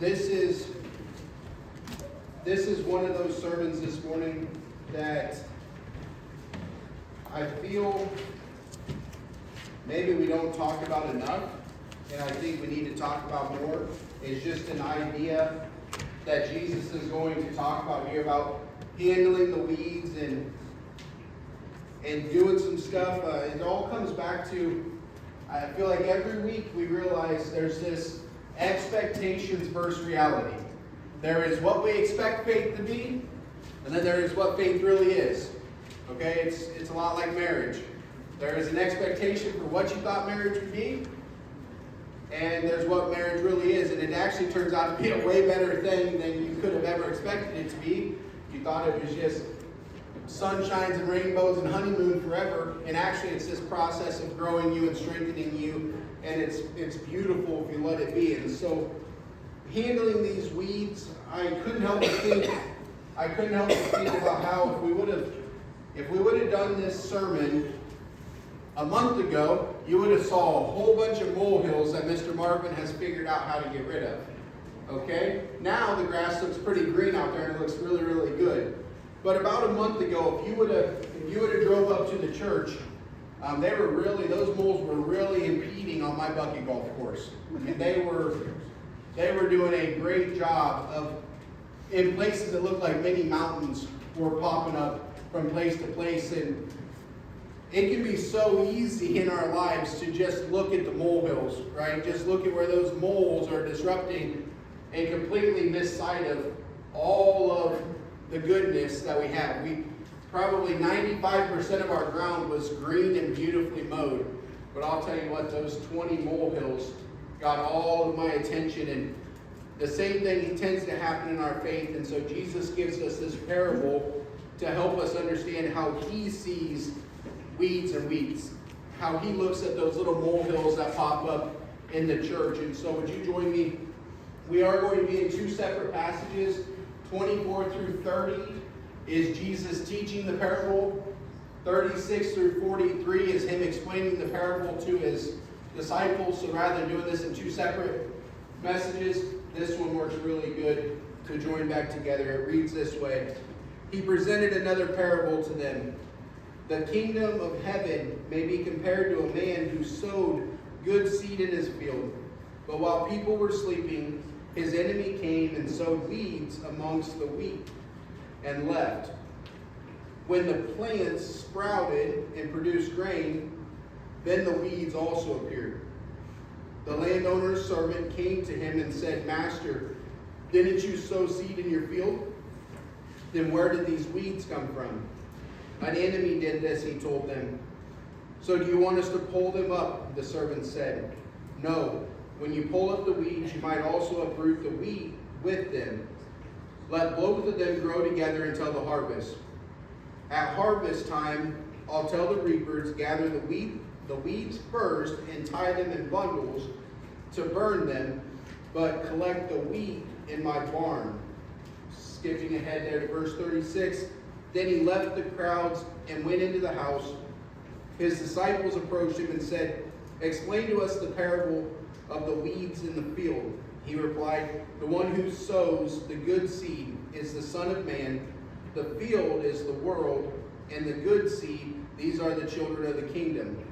This is one of those sermons this morning that I feel maybe we don't talk about enough, and I think we need to talk about more. It's just an idea that Jesus is going to talk about here about handling the weeds and doing some stuff. It all comes back to, I feel like every week we realize there's this expectations versus reality. There is what we expect faith to be, and then there is what faith really is. Okay, it's a lot like marriage. There is an expectation for what you thought marriage would be, and there's what marriage really is, and it actually turns out to be a way better thing than you could have ever expected it to be. You thought it was just sunshines and rainbows and honeymoon forever, and actually it's this process of growing you and strengthening you, and it's beautiful if you let it be. And so handling these weeds, I couldn't help but think about how if we would have done this sermon a month ago, you would have saw a whole bunch of molehills that Mr. Marvin has figured out how to get rid of. Okay? Now the grass looks pretty green out there and it looks really, really good. But about a month ago, if you would have drove up to the church, those moles were really impeding on my bucket golf course. And they were doing a great job of, in places that looked like mini mountains were popping up from place to place. And it can be so easy in our lives to just look at the molehills, right? Just look at where those moles are disrupting and completely miss sight of all of the goodness that we have. Probably 95% of our ground was green and beautifully mowed. But I'll tell you what, those 20 molehills got all of my attention, and the same thing tends to happen in our faith. And so Jesus gives us this parable to help us understand how he sees weeds and weeds, how he looks at those little molehills that pop up in the church. And so would you join me? We are going to be in two separate passages. 24 through 30 is Jesus teaching the parable. 36 through 43 is him explaining the parable to his disciples. So rather than doing this in two separate messages, this one works really good to join back together. It reads this way. He presented another parable to them. The kingdom of heaven may be compared to a man who sowed good seed in his field. But while people were sleeping, his enemy came and sowed weeds amongst the wheat and left. When the plants sprouted and produced grain, then the weeds also appeared. The landowner's servant came to him and said, Master, didn't you sow seed in your field? Then where did these weeds come from? An enemy did this, he told them. So do you want us to pull them up? The servant said. No. When you pull up the weeds, you might also uproot the wheat with them. Let both of them grow together until the harvest. At harvest time, I'll tell the reapers, gather the weeds first and tie them in bundles to burn them, but collect the wheat in my barn. Skipping ahead there to verse 36. Then he left the crowds and went into the house. His disciples approached him and said, Explain to us the parable of the weeds in the field. He replied, The one who sows the good seed is the Son of Man. The field is the world, and the good seed, these are the children of the kingdom.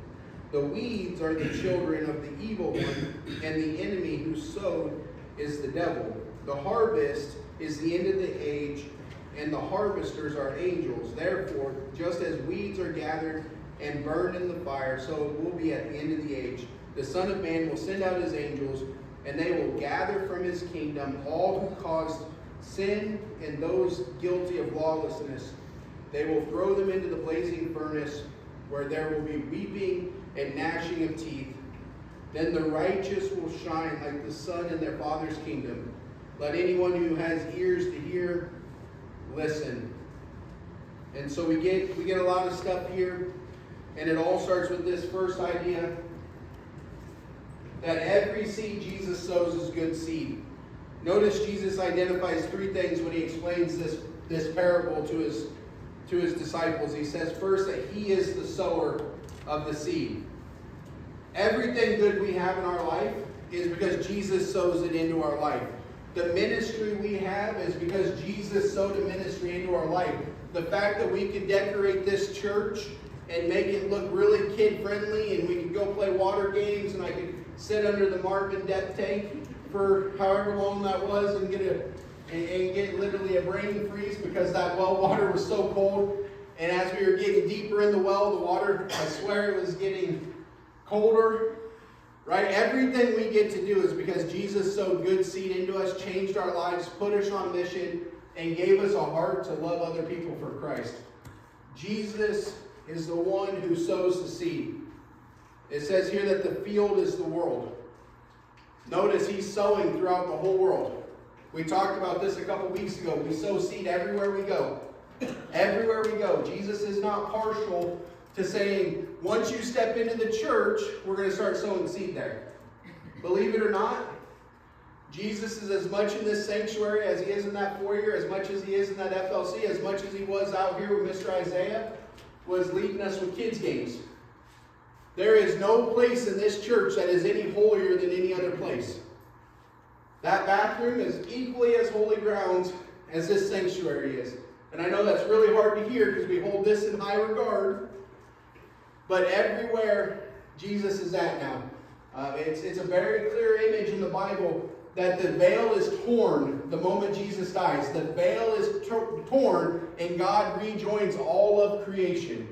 The weeds are the children of the evil one, and the enemy who sowed is the devil. The harvest is the end of the age, and the harvesters are angels. Therefore, just as weeds are gathered and burned in the fire, so it will be at the end of the age. The Son of Man will send out his angels, and they will gather from his kingdom all who caused sin and those guilty of lawlessness. They will throw them into the blazing furnace, where there will be weeping and gnashing of teeth. Then the righteous will shine like the sun in their Father's kingdom. Let anyone who has ears to hear, listen. And so we get a lot of stuff here, and it all starts with this first idea that every seed Jesus sows is good seed. Notice Jesus identifies three things when he explains this parable to his disciples. He says first that he is the sower of the seed. Everything good we have in our life is because Jesus sows it into our life. The ministry we have is because Jesus sowed a ministry into our life. The fact that we can decorate this church and make it look really kid-friendly, and we can go play water games, and I can sit under the Marvin death tank for however long that was and get literally a brain freeze because that well water was so cold. And as we were getting deeper in the well, the water, I swear, it was getting colder. Right? Everything we get to do is because Jesus sowed good seed into us, changed our lives, put us on mission, and gave us a heart to love other people for Christ. Jesus is the one who sows the seed. It says here that the field is the world. Notice he's sowing throughout the whole world. We talked about this a couple weeks ago. We sow seed everywhere we go. Everywhere we go. Jesus is not partial to saying, once you step into the church, we're going to start sowing seed there. Believe it or not, Jesus is as much in this sanctuary as he is in that foyer, as much as he is in that FLC, as much as he was out here with Mr. Isaiah, was leading us with kids' games. There is no place in this church that is any holier than any other place. That bathroom is equally as holy ground as this sanctuary is. And I know that's really hard to hear because we hold this in high regard. But everywhere Jesus is at now. It's a very clear image in the Bible that the veil is torn the moment Jesus dies. The veil is torn and God rejoins all of creation.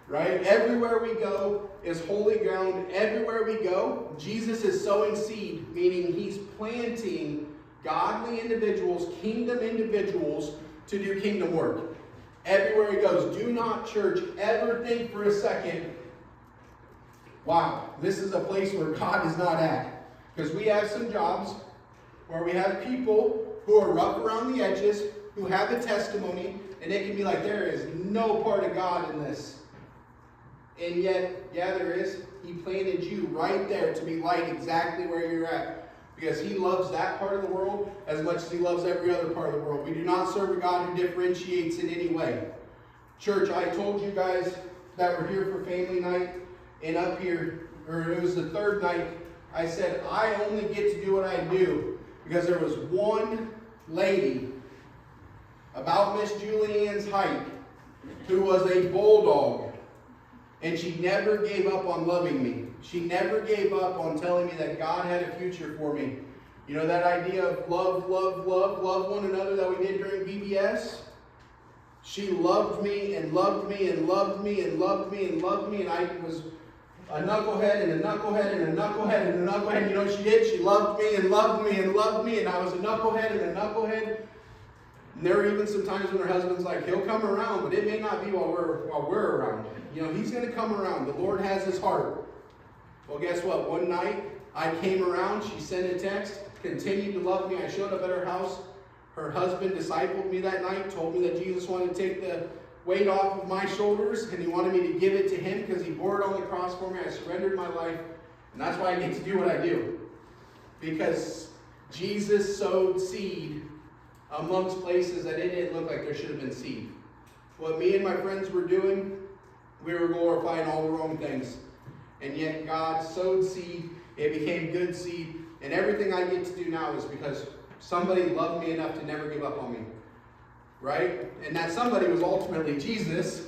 Right? Everywhere we go is holy ground. Everywhere we go, Jesus is sowing seed, meaning he's planting godly individuals, kingdom individuals to do kingdom work. Everywhere he goes. Do not, church, ever think for a second, wow, this is a place where God is not at. Because we have some jobs where we have people who are rough around the edges, who have a testimony, and it can be like, there is no part of God in this. And yet, yeah, there is. He planted you right there to be light exactly where you're at. Because he loves that part of the world as much as he loves every other part of the world. We do not serve a God who differentiates in any way. Church, I told you guys that we're here for family night, and up here, or it was the third night, I said, I only get to do what I do because there was one lady about Miss Julianne's height who was a bulldog, and she never gave up on loving me. She never gave up on telling me that God had a future for me. You know that idea of love one another that we did during VBS? She loved me and loved me and loved me and loved me and loved me, and I was a knucklehead and a knucklehead and a knucklehead and a knucklehead. You know what she did? She loved me and loved me and loved me, and I was a knucklehead and a knucklehead. And there were even some times when her husband's like, he'll come around, but it may not be while we're around. You know, he's going to come around. The Lord has his heart. Well, guess what? One night, I came around. She sent a text, continued to love me. I showed up at her house. Her husband discipled me that night, told me that Jesus wanted to take the weight off of my shoulders, and he wanted me to give it to him because he bore it on the cross for me. I surrendered my life, and that's why I get to do what I do. Because Jesus sowed seed amongst places that it didn't look like there should have been seed. What me and my friends were doing, we were glorifying all the wrong things. And yet God sowed seed, it became good seed, and everything I get to do now is because somebody loved me enough to never give up on me. Right? And that somebody was ultimately Jesus,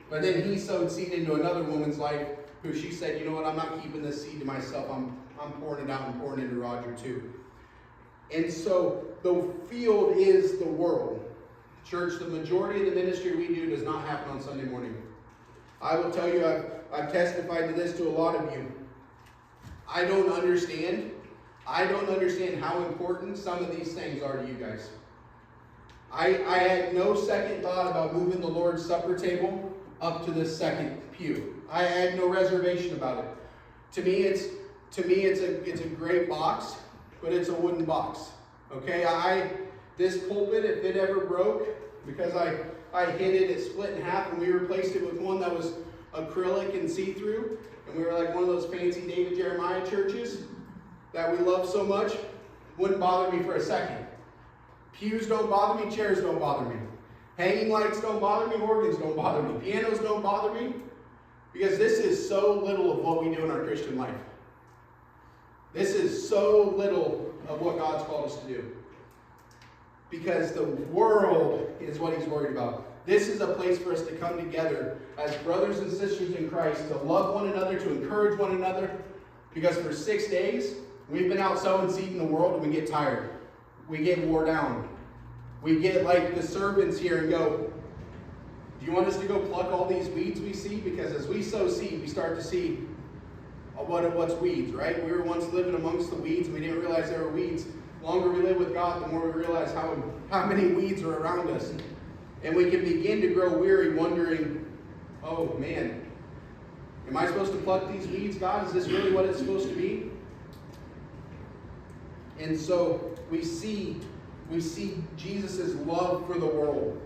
but then he sowed seed into another woman's life who she said, you know what, I'm not keeping this seed to myself, I'm pouring it out and pouring it into Roger too. And so the field is the world. Church, the majority of the ministry we do does not happen on Sunday morning. I will tell you, I've testified to this to a lot of you. I don't understand how important some of these things are to you guys. I had no second thought about moving the Lord's Supper table up to the second pew. I had no reservation about it. To me, it's a great box, but it's a wooden box. Okay, this pulpit, if it ever broke, because I hit it, it split in half, and we replaced it with one that was acrylic and see-through, and we were like one of those fancy David Jeremiah churches that we love so much. Wouldn't bother me for a second. Pews don't bother me, chairs don't bother me. Hanging lights don't bother me, organs don't bother me, pianos don't bother me, because this is so little of what we do in our Christian life. This is so little of what God's called us to do. Because the world is what he's worried about. This is a place for us to come together as brothers and sisters in Christ, to love one another, to encourage one another. Because for 6 days, we've been out sowing seed in the world and we get tired. We get wore down. We get like the servants here and go, do you want us to go pluck all these weeds we see? Because as we sow seed, we start to see what's weeds, right? We were once living amongst the weeds and we didn't realize there were weeds. The longer we live with God, the more we realize how many weeds are around us. And we can begin to grow weary, wondering, oh man, am I supposed to pluck these weeds, God? Is this really what it's supposed to be? And so we see Jesus' love for the world.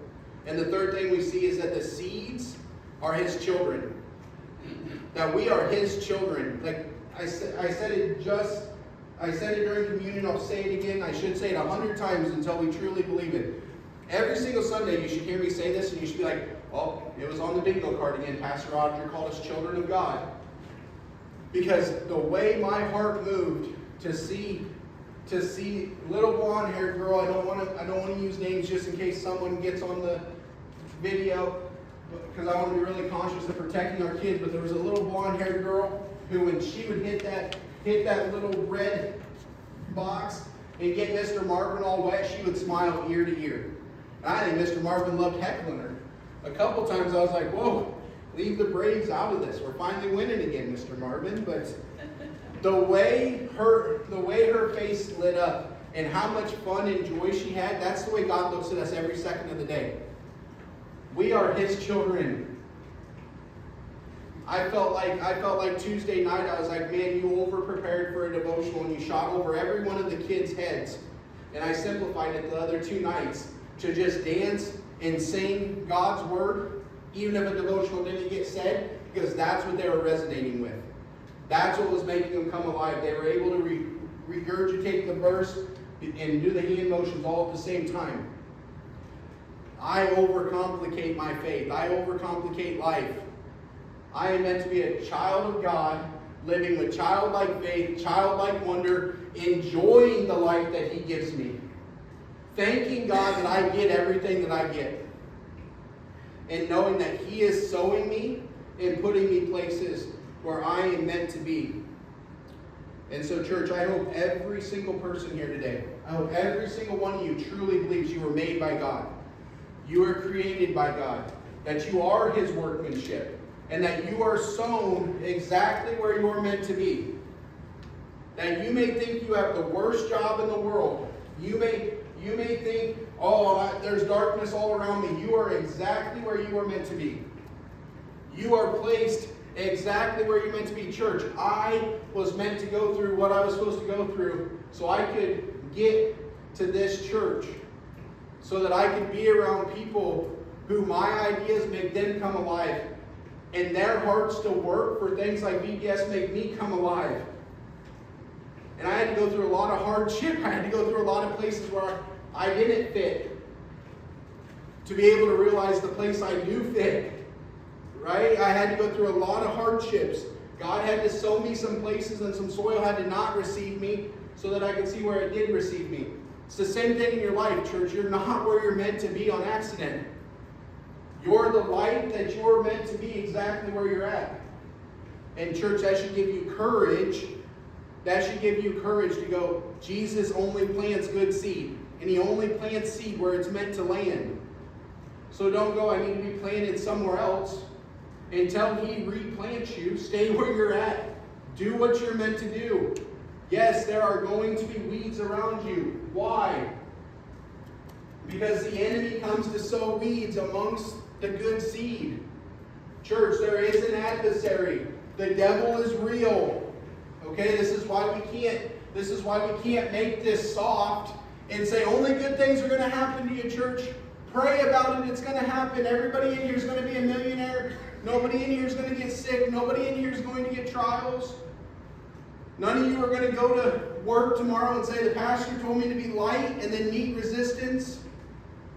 And the third thing we see is that the seeds are his children. That we are his children. Like I said it during communion, I'll say it again. I should say it 100 times until we truly believe it. Every single Sunday you should hear me say this and you should be like, well, it was on the bingo card again. Pastor Roger called us children of God. Because the way my heart moved to see little blonde-haired girl, I don't want to use names just in case someone gets on the video, because I want to be really conscious of protecting our kids. But there was a little blonde-haired girl who, when she would hit that little red box and get Mr. Marvin all wet, she would smile ear to ear. And I think Mr. Marvin loved heckling her. A couple times I was like, whoa, leave the Braves out of this. We're finally winning again, Mr. Marvin. But the way her face lit up and how much fun and joy she had, that's the way God looks at us every second of the day. We are his children. I felt like Tuesday night, I was like, man, you over-prepared for a devotional and you shot over every one of the kids' heads. And I simplified it the other 2 nights to just dance and sing God's word, even if a devotional didn't get said, because that's what they were resonating with. That's what was making them come alive. They were able to regurgitate the verse and do the hand motions all at the same time. I overcomplicate my faith. I overcomplicate life. I am meant to be a child of God, living with childlike faith, childlike wonder, enjoying the life that he gives me. Thanking God that I get everything that I get. And knowing that he is sowing me and putting me places where I am meant to be. And so, church, I hope every single person here today, I hope every single one of you truly believes you were made by God. You were created by God. That you are his workmanship. And that you are sown exactly where you are meant to be. That you may think you have the worst job in the world. You may think, oh, there's darkness all around me. You are exactly where you are meant to be. You are placed exactly where you're meant to be. Church, I was meant to go through what I was supposed to go through so I could get to this church. So that I could be around people who my ideas make them come alive. And their hearts to work for things like VBS make me come alive. And I had to go through a lot of hardship. I had to go through a lot of places where I didn't fit. To be able to realize the place I do fit. Right? I had to go through a lot of hardships. God had to sow me some places and some soil had to not receive me so that I could see where it did receive me. It's the same thing in your life, church. You're not where you're meant to be on accident. You're the light that you're meant to be exactly where you're at. And church, that should give you courage. That should give you courage to go, Jesus only plants good seed. And he only plants seed where it's meant to land. So don't go, I need to be planted somewhere else. Until he replants you, stay where you're at. Do what you're meant to do. Yes, there are going to be weeds around you. Why? Because the enemy comes to sow weeds amongst the good seed. Church, there is an adversary. The devil is real. Okay, this is why we can't make this soft and say only good things are going to happen to you, church. Pray about it, it's going to happen. Everybody in here is going to be a millionaire. Nobody in here is going to get sick. Nobody in here is going to get trials. None of you are going to go to work tomorrow and say, the pastor told me to be light and then meet resistance.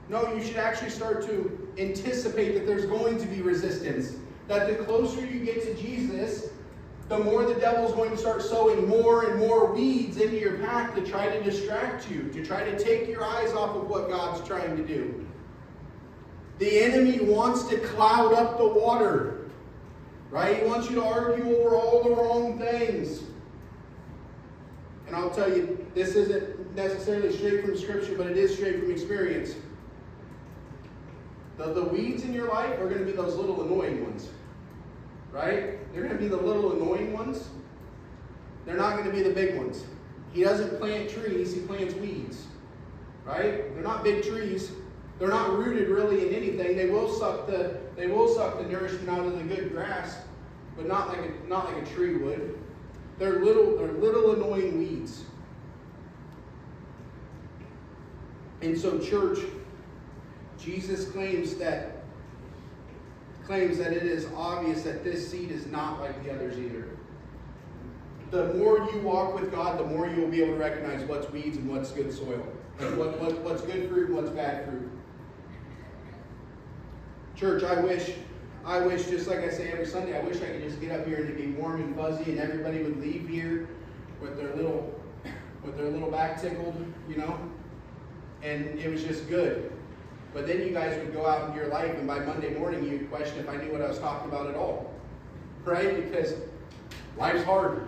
No, you should actually start to anticipate that there's going to be resistance. That the closer you get to Jesus, the more the devil's going to start sowing more and more weeds into your path to try to distract you, to try to take your eyes off of what God's trying to do. The enemy wants to cloud up the water, right? He wants you to argue over all the wrong things. And I'll tell you, this isn't necessarily straight from Scripture, but it is straight from experience. The weeds in your life are going to be those little annoying ones, right? They're going to be the little annoying ones. They're not going to be the big ones. He doesn't plant trees, he plants weeds, right? They're not big trees. They're not rooted really in anything. They will suck the nourishment out of the good grass, but not like a tree would. They're little annoying weeds. And so, church, Jesus claims that it is obvious that this seed is not like the others either. The more you walk with God, the more you will be able to recognize what's weeds and what's good soil. What's good fruit and what's bad fruit. Church, I wish, just like I say every Sunday, I wish I could just get up here and it'd be warm and fuzzy and everybody would leave here with their little back tickled, you know, and it was just good. But then you guys would go out into your life and by Monday morning you'd question if I knew what I was talking about at all, right? Because life's hard.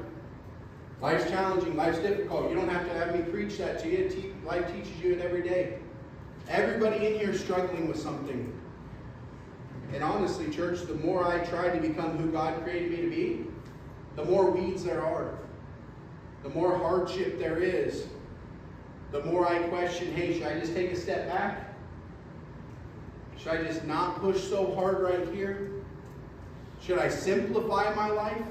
Life's challenging. Life's difficult. You don't have to have me preach that to you. Life teaches you it every day. Everybody in here is struggling with something. And honestly, church, the more I try to become who God created me to be, the more weeds there are. The more hardship there is. The more I question, hey, should I just take a step back? Should I just not push so hard right here? Should I simplify my life?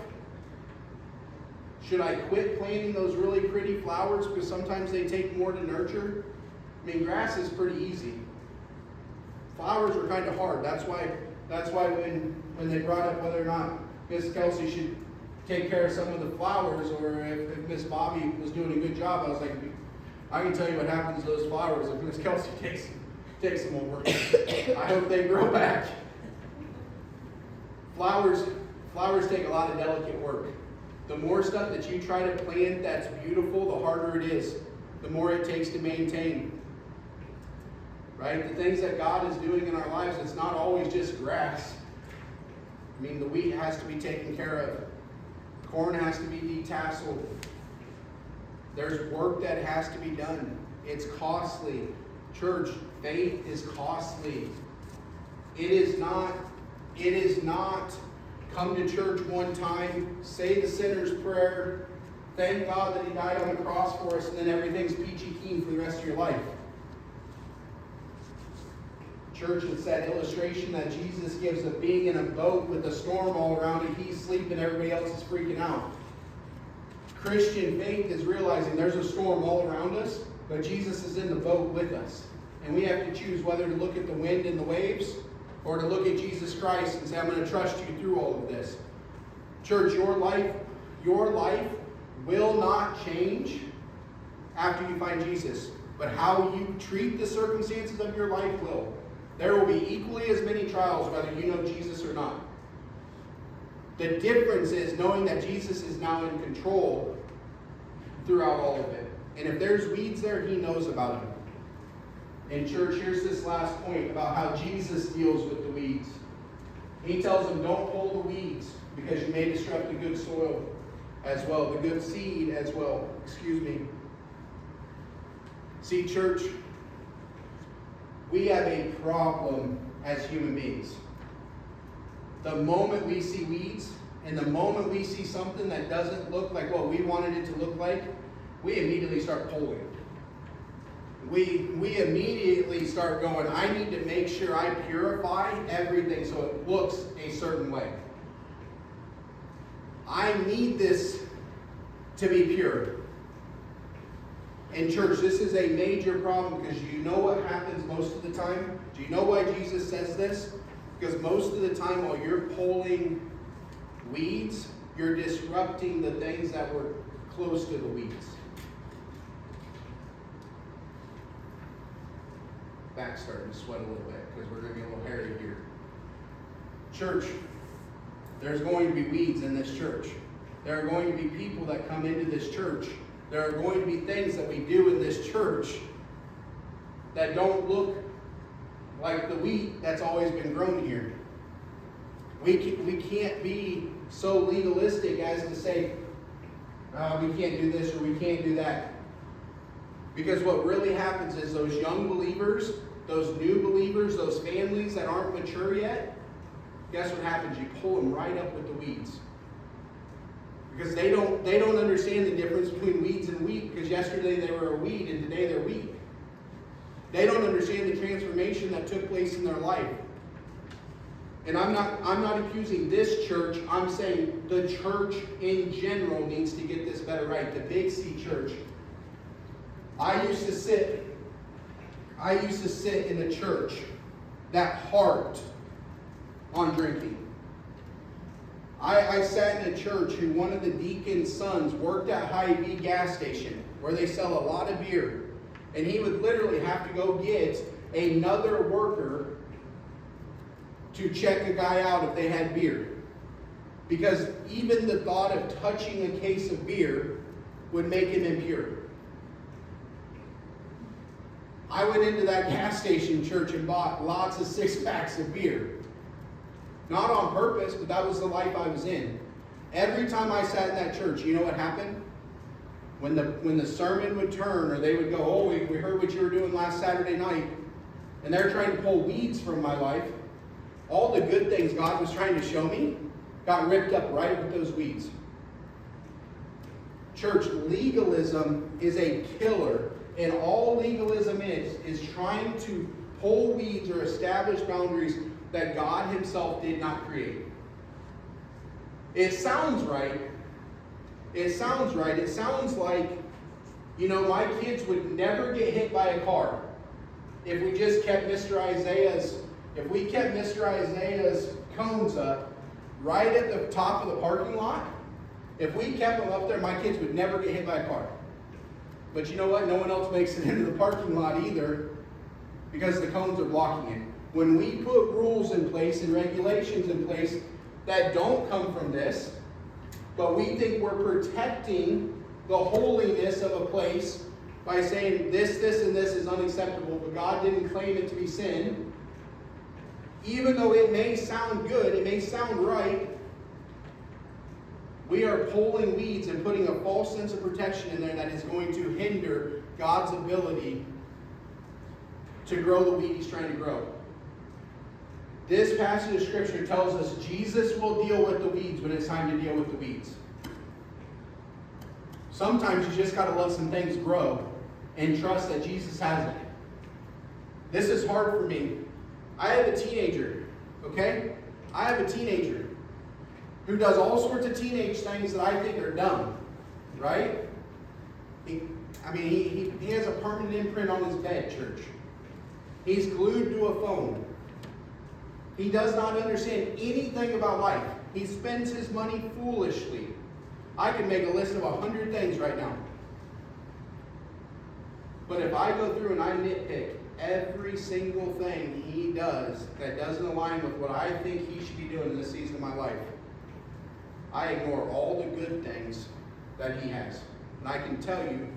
Should I quit planting those really pretty flowers because sometimes they take more to nurture? I mean, grass is pretty easy. Flowers are kind of hard. That's why when they brought up whether or not Miss Kelsey should take care of some of the flowers or if Miss Bobby was doing a good job, I was like, I can tell you what happens to those flowers if Miss Kelsey takes them over. I hope they grow back. Flowers take a lot of delicate work. The more stuff that you try to plant that's beautiful, the harder it is. The more it takes to maintain. Right? The things that God is doing in our lives, it's not always just grass. I mean, the wheat has to be taken care of. Corn has to be detasseled. There's work that has to be done. It's costly. Church, faith is costly. It is not come to church one time, say the sinner's prayer, thank God that He died on the cross for us, and then everything's peachy keen for the rest of your life. Church, it's that illustration that Jesus gives of being in a boat with a storm all around and He's sleeping, everybody else is freaking out. Christian faith is realizing there's a storm all around us, but Jesus is in the boat with us. And we have to choose whether to look at the wind and the waves or to look at Jesus Christ and say, I'm going to trust you through all of this. Church, your life will not change after you find Jesus. But how you treat the circumstances of your life will. There will be equally as many trials whether you know Jesus or not. The difference is knowing that Jesus is now in control throughout all of it. And if there's weeds there, He knows about them. And church, here's this last point about how Jesus deals with the weeds. He tells them, don't pull the weeds because you may disrupt the good soil as well, the good seed as well. See, church, we have a problem as human beings. The moment we see weeds and the moment we see something that doesn't look like what we wanted it to look like, we immediately start pulling. We immediately start going, I need to make sure I purify everything so it looks a certain way. I need this to be pure. And church, this is a major problem because you know what happens most of the time? Do you know why Jesus says this? Because most of the time while you're pulling weeds, you're disrupting the things that were close to the weeds. Back's starting to sweat a little bit because we're going to get a little hairy here. Church, there's going to be weeds in this church. There are going to be people that come into this church. There are going to be things that we do in this church that don't look like the wheat that's always been grown here. We can't be so legalistic as to say, we can't do this or we can't do that. Because what really happens is those young believers, those new believers, those families that aren't mature yet, guess what happens? You pull them right up with the weeds. Because they don't understand the difference between weeds and wheat, because yesterday they were a weed and today they're wheat. They don't understand the transformation that took place in their life. And I'm not accusing this church. I'm saying the church in general needs to get this better right. The Big C church. I used to sit in a church that harped on drinking. I sat in a church who one of the deacon's sons worked at Hy-Vee gas station where they sell a lot of beer. And he would literally have to go get another worker to check a guy out if they had beer. Because even the thought of touching a case of beer would make him impure. I went into that gas station church and bought lots of 6-packs of beer. Not on purpose, but that was the life I was in. Every time I sat in that church, you know what happened? When the sermon would turn, or they would go, oh, we heard what you were doing last Saturday night, and they're trying to pull weeds from my life, all the good things God was trying to show me got ripped up right with those weeds. Church, legalism is a killer, and all legalism is trying to pull weeds or establish boundaries that God himself did not create. It sounds right. It sounds right. It sounds like, my kids would never get hit by a car if we just kept Mr. Isaiah's cones up right at the top of the parking lot. If we kept them up there, my kids would never get hit by a car. But you know what? No one else makes it into the parking lot either because the cones are blocking it. When we put rules in place and regulations in place that don't come from this, but we think we're protecting the holiness of a place by saying this, and this is unacceptable, but God didn't claim it to be sin. Even though it may sound good, it may sound right, we are pulling weeds and putting a false sense of protection in there that is going to hinder God's ability to grow the weed he's trying to grow. This passage of Scripture tells us Jesus will deal with the weeds when it's time to deal with the weeds. Sometimes you just got to let some things grow and trust that Jesus has it. This is hard for me. I have a teenager, okay? I have a teenager who does all sorts of teenage things that I think are dumb, right? He has a permanent imprint on his bed, church. He's glued to a phone. He does not understand anything about life. He spends his money foolishly. I can make a list of 100 things right now. But if I go through and I nitpick every single thing he does that doesn't align with what I think he should be doing in this season of my life, I ignore all the good things that he has. And I can tell you,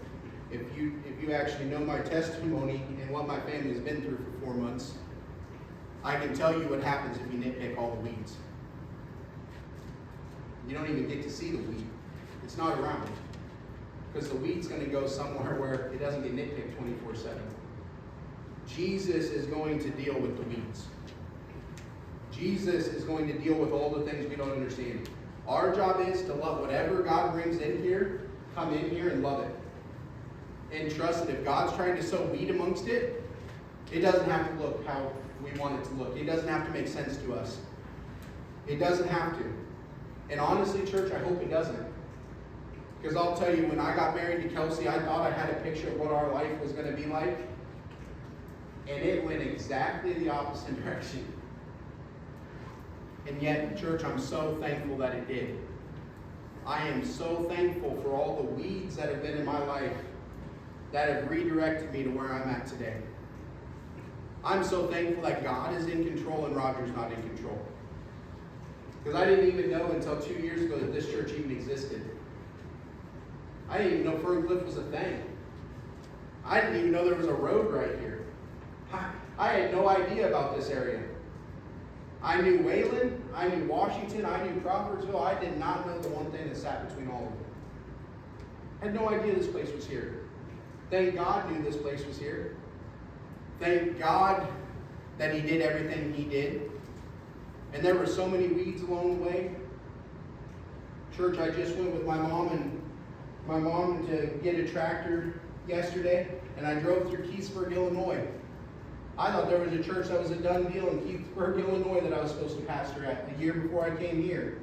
if you actually know my testimony and what my family has been through for 4 months, I can tell you what happens if you nitpick all the weeds. You don't even get to see the weed. It's not around. Because the weed's going to go somewhere where it doesn't get nitpicked 24/7. Jesus is going to deal with the weeds. Jesus is going to deal with all the things we don't understand. Our job is to love whatever God brings in here, come in here and love it. And trust that if God's trying to sow weed amongst it, it doesn't have to look how we want it to look. It doesn't have to make sense to us. It doesn't have to. And honestly, church, I hope it doesn't. Because I'll tell you, when I got married to Kelsey, I thought I had a picture of what our life was going to be like. And it went exactly the opposite direction. And yet, church, I'm so thankful that it did. I am so thankful for all the weeds that have been in my life that have redirected me to where I'm at today. I'm so thankful that God is in control and Roger's not in control. Because I didn't even know until 2 years ago that this church even existed. I didn't even know Ferncliff was a thing. I didn't even know there was a road right here. I had no idea about this area. I knew Wayland, I knew Washington, I knew Crawfordsville. I did not know the one thing that sat between all of them. I had no idea this place was here. Thank God knew this place was here. Thank God that He did everything He did. And there were so many weeds along the way. Church, I just went with my mom to get a tractor yesterday, and I drove through Keithsburg, Illinois. I thought there was a church that was a done deal in Keithsburg, Illinois that I was supposed to pastor at the year before I came here.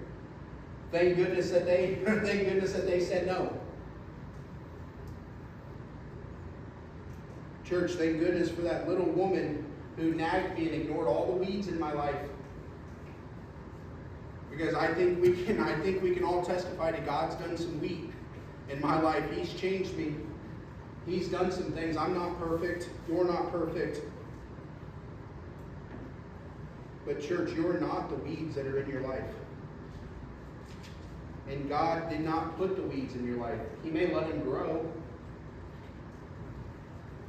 Thank goodness that they said no. Church, thank goodness for that little woman who nagged me and ignored all the weeds in my life. Because I think we can all testify that God's done some weed in my life. He's changed me. He's done some things. I'm not perfect. You're not perfect. But church, you're not the weeds that are in your life. And God did not put the weeds in your life. He may let them grow,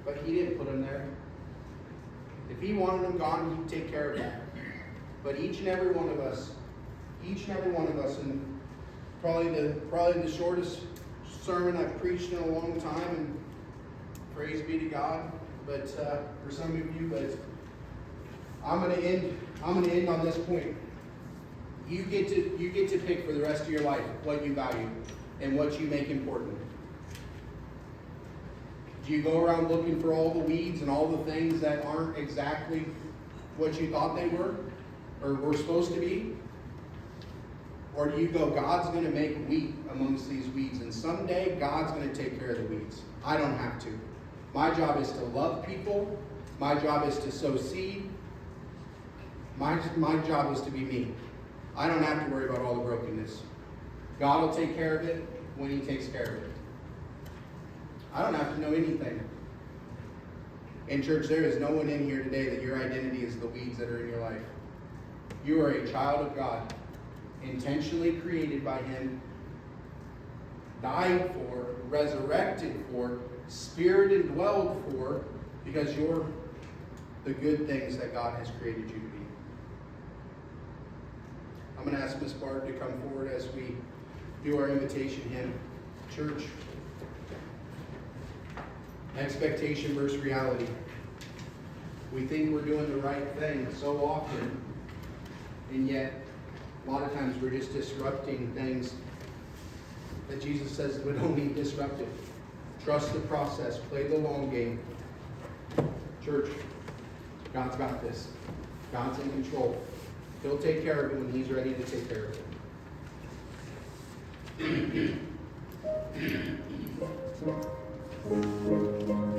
but He didn't put them there. If He wanted them gone, He'd take care of that. But each and every one of us, and probably the shortest sermon I've preached in a long time, and praise be to God. But for some of you, but I'm going to end on this point. You get to pick for the rest of your life what you value and what you make important. Do you go around looking for all the weeds and all the things that aren't exactly what you thought they were or were supposed to be? Or do you go, God's going to make wheat amongst these weeds, and someday God's going to take care of the weeds. I don't have to. My job is to love people. My job is to sow seed. My job is to be me. I don't have to worry about all the brokenness. God will take care of it when He takes care of it. I don't have to know anything. In church, there is no one in here today that your identity is the weeds that are in your life. You are a child of God, intentionally created by Him, died for, resurrected for, spirit indwelled for, because you're the good things that God has created you to be. I'm going to ask Miss Barb to come forward as we do our invitation hymn. Church, expectation versus reality. We think we're doing the right thing so often, and yet a lot of times we're just disrupting things that Jesus says would only be disrupted. Trust the process. Play the long game. Church, God's got this. God's in control. He'll take care of it when He's ready to take care of it.